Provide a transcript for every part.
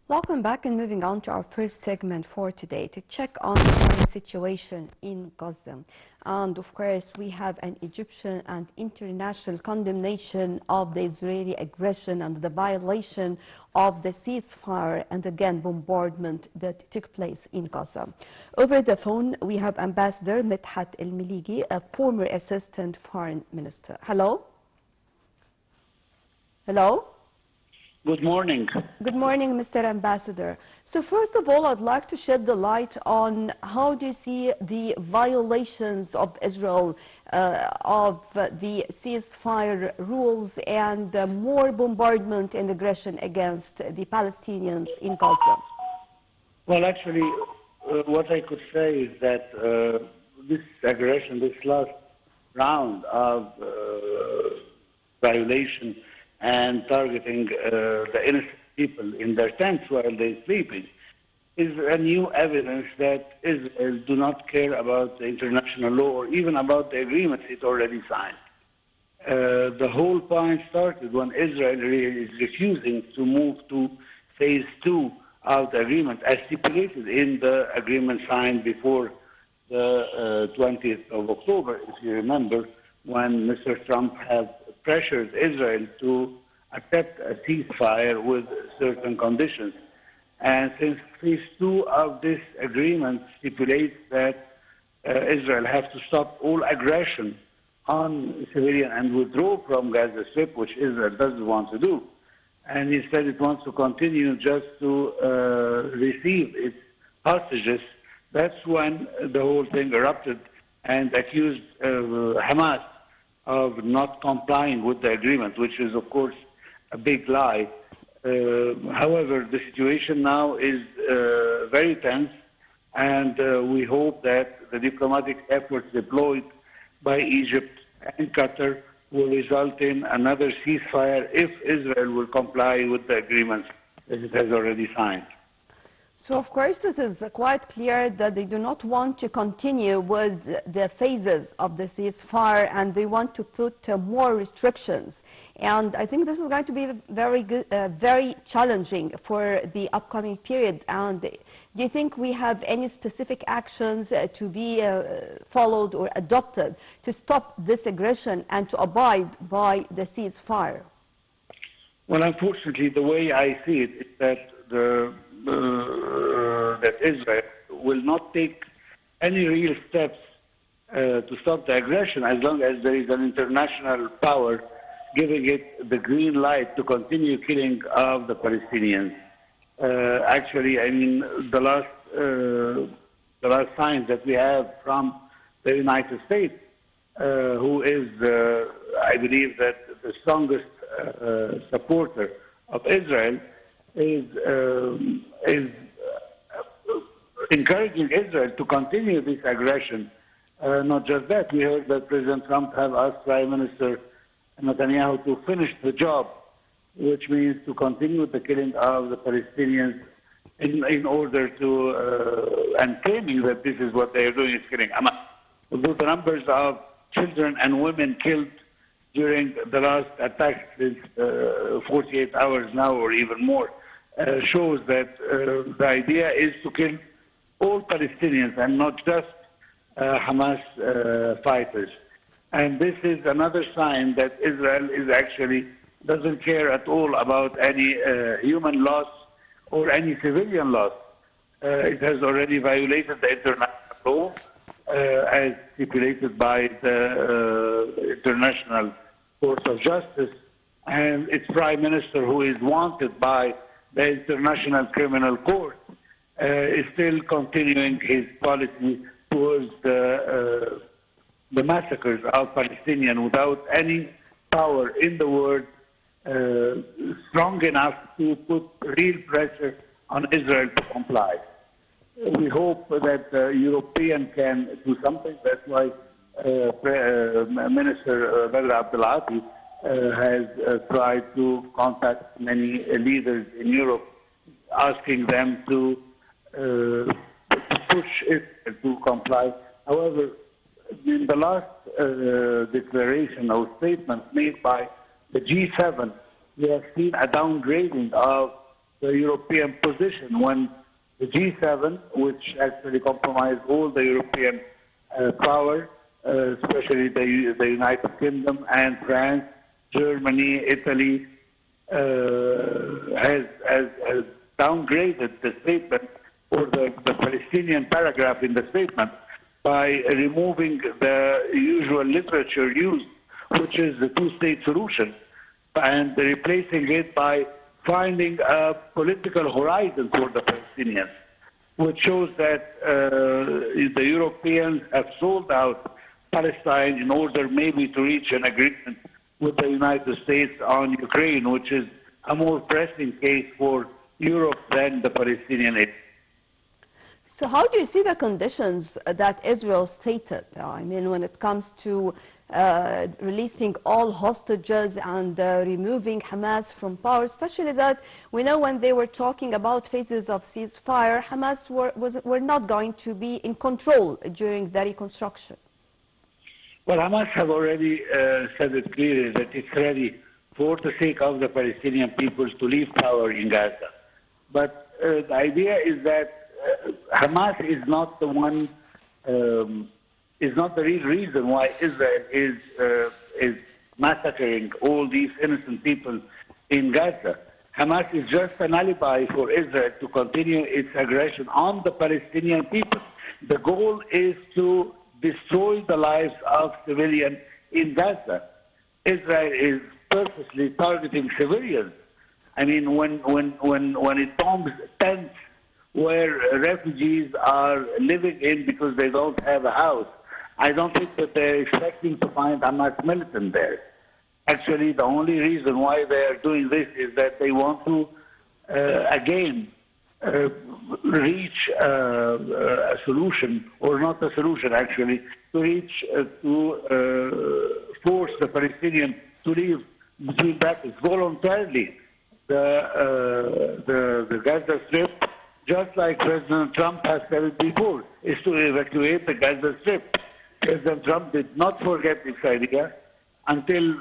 Welcome back, and moving on to our first segment for today to check on the current situation in Gaza. And of course, we have an Egyptian and international condemnation of the Israeli aggression and the violation of the ceasefire and again bombardment that took place in Gaza. Over the phone, we have Ambassador Medhat Miligy, a former assistant foreign minister. Hello? Hello? Good morning. Good morning, Mr. Ambassador. So first of all, I'd like to shed the light on how do you see the violations of Israel of the ceasefire rules and more bombardment and aggression against the Palestinians in Gaza? Well, actually, what I could say is that this aggression, this last round of violation and targeting the innocent people in their tents while they're sleeping is a new evidence that Israel do not care about the international law or even about the agreements it already signed. The whole point started when Israel is refusing to move to phase 2 of the agreement as stipulated in the agreement signed before the 20th of October, if you remember, when Mr. Trump had pressured Israel to accept a ceasefire with certain conditions. And since phase 2 of this agreement stipulates that Israel has to stop all aggression on civilian and withdraw from Gaza Strip, which Israel doesn't want to do, and instead it wants to continue just to receive its hostages, that's when the whole thing erupted and accused Hamas of not complying with the agreement, which is, of course, a big lie. However, the situation now is very tense, and we hope that the diplomatic efforts deployed by Egypt and Qatar will result in another ceasefire if Israel will comply with the agreements that it has already signed. So, of course, it is quite clear that they do not want to continue with the phases of the ceasefire, and they want to put more restrictions. And I think this is going to be very challenging for the upcoming period. And do you think we have any specific actions to be followed or adopted to stop this aggression and to abide by the ceasefire? Well, unfortunately, the way I see it is that that Israel will not take any real steps to stop the aggression as long as there is an international power giving it the green light to continue killing of the Palestinians. Actually, I mean, the last signs that we have from the United States, who is, I believe, that the strongest supporter of Israel, is encouraging Israel to continue this aggression. Not just that, we heard that President Trump have asked Prime Minister Netanyahu to finish the job, which means to continue the killing of the Palestinians in order to, and claiming that this is what they are doing, is killing Hamas. Although the numbers of children and women killed during the last attack since 48 hours now or even more, shows that the idea is to kill all Palestinians and not just Hamas fighters. And this is another sign that Israel is actually doesn't care at all about any human loss or any civilian loss. It has already violated the international law as stipulated by the International Court of Justice, and its Prime Minister, who is wanted by the International Criminal Court, is still continuing his policy towards the massacres of Palestinians without any power in the world strong enough to put real pressure on Israel to comply. We hope that the European can do something. That's why Minister Medhat has tried to contact many leaders in Europe, asking them to push it to comply. However, in the last declaration or statement made by the G7, we have seen a downgrading of the European position when the G7, which actually comprised all the European power, especially the United Kingdom and France, Germany, Italy, has downgraded the statement or the Palestinian paragraph in the statement by removing the usual literature used, which is the two-state solution, and replacing it by finding a political horizon for the Palestinians, which shows that the Europeans have sold out Palestine in order maybe to reach an agreement with the United States on Ukraine, which is a more pressing case for Europe than the Palestinian issue. So how do you see the conditions that Israel stated? I mean, when it comes to releasing all hostages and removing Hamas from power, especially that we know when they were talking about phases of ceasefire, Hamas were not going to be in control during the reconstruction. Well, Hamas have already said it clearly that it's ready for the sake of the Palestinian people to leave power in Gaza. But the idea is that Hamas is not the one, is not the real reason why Israel is massacring all these innocent people in Gaza. Hamas is just an alibi for Israel to continue its aggression on the Palestinian people. The goal is to destroy the lives of civilians in Gaza. Israel is purposely targeting civilians. I mean, when it bombs tents where refugees are living in because they don't have a house, I don't think that they're expecting to find Hamas militant there. Actually, the only reason why they are doing this is that they want to, again, reach a solution, or not a solution actually, to reach, force the Palestinians to leave between brackets voluntarily the Gaza Strip, just like President Trump has said it before, is to evacuate the Gaza Strip. President Trump did not forget this idea. Until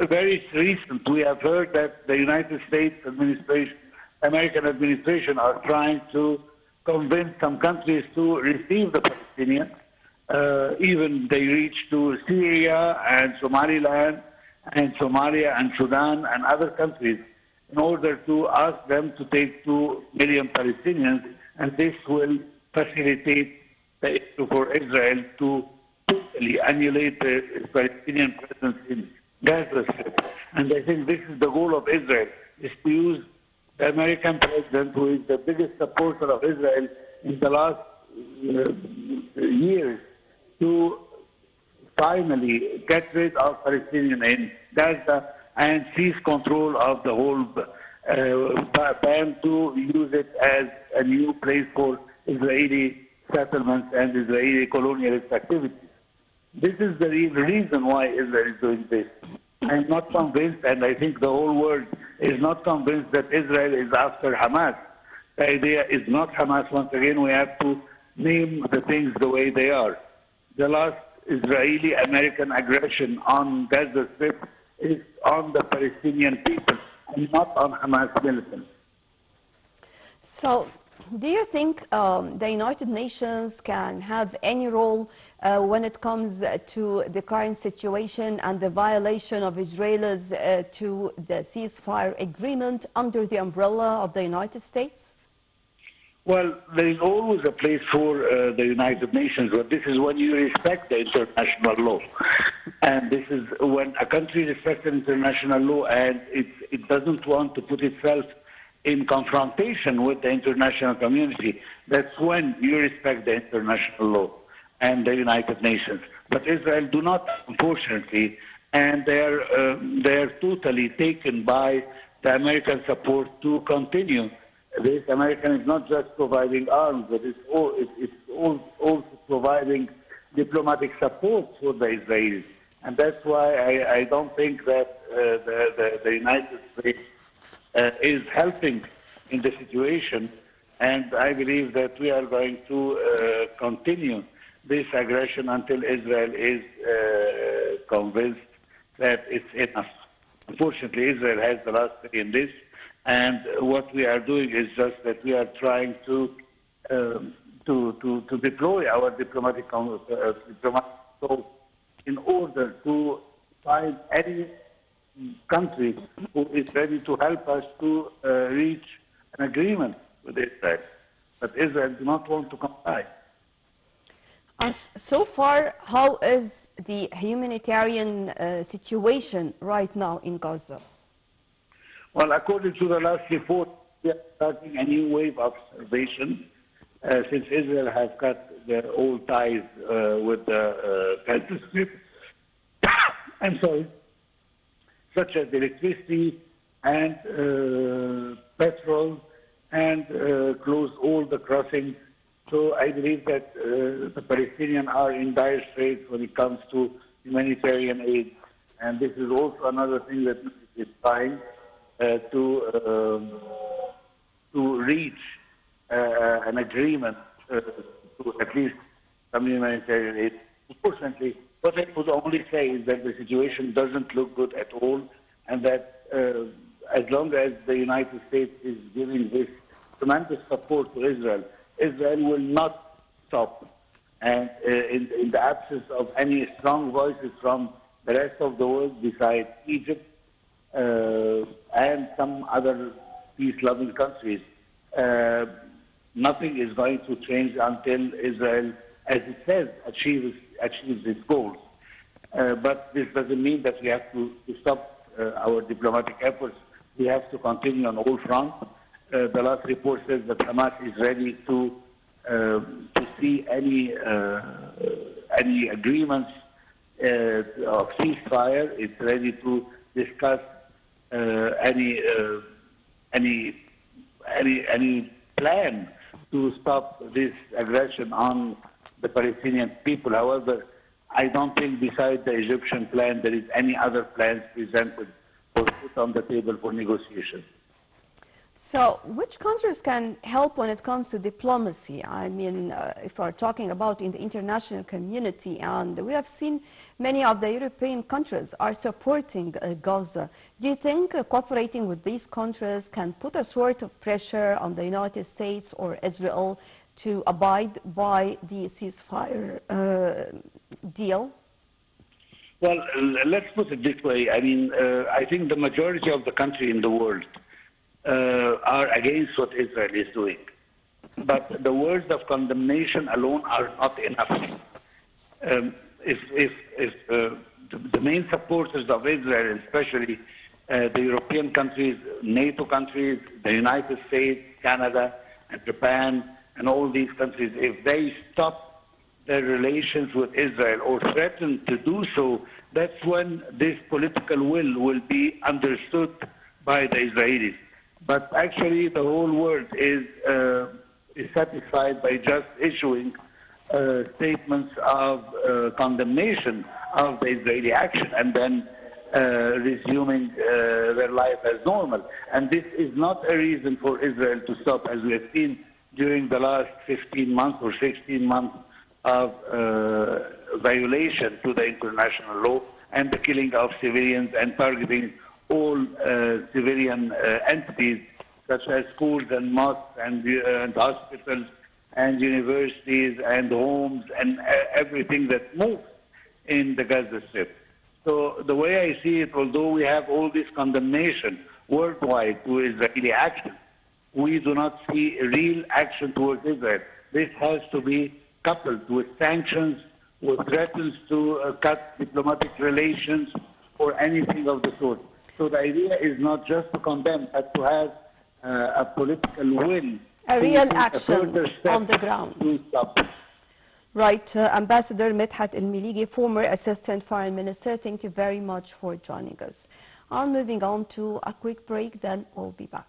very recent, we have heard that the United States administration, American administration, are trying to convince some countries to receive the Palestinians. Even they reached to Syria and Somaliland and Somalia and Sudan and other countries in order to ask them to take 2 million Palestinians, and this will facilitate the issue for Israel to totally annihilate the Palestinian presence in Gaza Strip. And I think this is the goal of Israel, is to use the American president, who is the biggest supporter of Israel in the last years, to finally get rid of Palestinians in Gaza and seize control of the whole ban to use it as a new place for Israeli settlements and Israeli colonialist activities. This is the real reason why Israel is doing this. I am not convinced, and I think the whole world is not convinced, that Israel is after Hamas. The idea is not Hamas. Once again, we have to name the things the way they are. The last Israeli-American aggression on Gaza Strip is on the Palestinian people and not on Hamas militants. So, do you think the United Nations can have any role when it comes to the current situation and the violation of Israelis to the ceasefire agreement under the umbrella of the United States? Well, there is always a place for the United Nations, but this is when you respect the international law. And this is when a country respects international law and it doesn't want to put itself in confrontation with the international community. That's when you respect the international law and the United Nations. But Israel do not, unfortunately, and they're totally taken by the American support to continue. This American is not just providing arms, but it's also providing diplomatic support for the Israelis. And that's why I don't think that the United States is helping in the situation. And I believe that we are going to continue this aggression until Israel is convinced that it's enough. Unfortunately, Israel has the last say in this, and what we are doing is just that we are trying to deploy our diplomatic so in order to find any country who is ready to help us to reach an agreement with Israel. But Israel do not want to comply. So far, how is the humanitarian situation right now in Gaza? Well, according to the last report, we are starting a new wave of starvation since Israel has cut their old ties with the Gaza Strip. I'm sorry, such as electricity and petrol, and closed all the crossings. So I believe that the Palestinians are in dire straits when it comes to humanitarian aid. And this is also another thing that is trying to reach an agreement to at least some humanitarian aid. Unfortunately, what I would only say is that the situation doesn't look good at all, and that as long as the United States is giving this tremendous support to Israel, Israel will not stop. And in the absence of any strong voices from the rest of the world besides Egypt and some other peace-loving countries, nothing is going to change until Israel, as it says, achieves its goals. But this doesn't mean that we have to stop our diplomatic efforts. We have to continue on all fronts. The last report says that Hamas is ready to see any agreements of ceasefire. It's ready to discuss any plan to stop this aggression on the Palestinian people. However, I don't think besides the Egyptian plan there is any other plans presented or put on the table for negotiation. So which countries can help when it comes to diplomacy? I mean, if we're talking about in the international community, and we have seen many of the European countries are supporting Gaza. Do you think cooperating with these countries can put a sort of pressure on the United States or Israel to abide by the ceasefire deal? Well, let's put it this way. I mean, I think the majority of the country in the world are against what Israel is doing. But the words of condemnation alone are not enough. If the main supporters of Israel, especially the European countries, NATO countries, the United States, Canada, and Japan, and all these countries, if they stop their relations with Israel or threaten to do so, that's when this political will be understood by the Israelis. But actually, the whole world is satisfied by just issuing statements of condemnation of the Israeli action and then resuming their life as normal. And this is not a reason for Israel to stop, as we have seen during the last 15 months or 16 months of violation to the international law and the killing of civilians and targeting all civilian entities such as schools and mosques and hospitals and universities and homes and everything that moves in the Gaza Strip. So the way I see it, although we have all this condemnation worldwide to Israeli action, we do not see real action towards Israel. This has to be coupled with sanctions, with threats to cut diplomatic relations or anything of the sort. So the idea is not just to condemn, but to have a political will. A real action on the ground. To stop. Right. Ambassador Medhat Miligy, former Assistant Foreign Minister, thank you very much for joining us. I'm moving on to a quick break, then we'll be back.